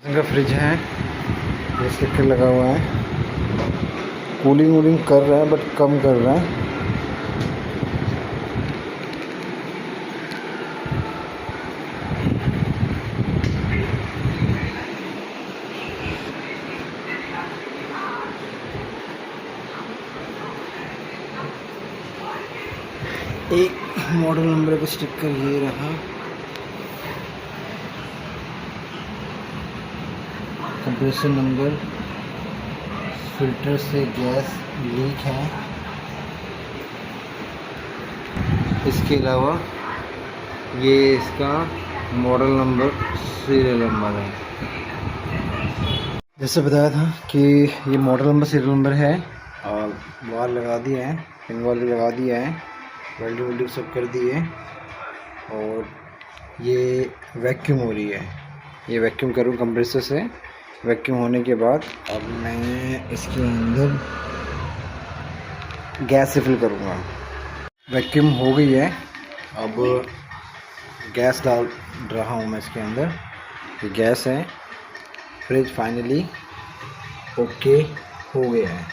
का फ्रिज है, ये स्टिकर लगा हुआ है। कूलिंग वूलिंग कर रहा है बट कम कर रहा है। एक मॉडल नंबर का स्टिकर ये रहा। कंप्रेसर नंबर, फिल्टर से गैस लीक है। इसके अलावा ये इसका मॉडल नंबर, सीरियल नंबर है। जैसे बताया था कि ये मॉडल नंबर, सीरियल नंबर है। और वाल लगा दिए हैं, पिन वाल भी लगा दिया है, वेल्डिंग वेल्डिंग सब कर दी है। और ये वैक्यूम हो रही है, ये वैक्यूम करूँ कंप्रेसर से। वैक्यूम होने के बाद अब मैं इसके अंदर गैस रिफिल करूँगा। वैक्यूम हो गई है, अब गैस डाल रहा हूँ मैं इसके अंदर। ये गैस है। फ्रिज फाइनली ओके हो गया है।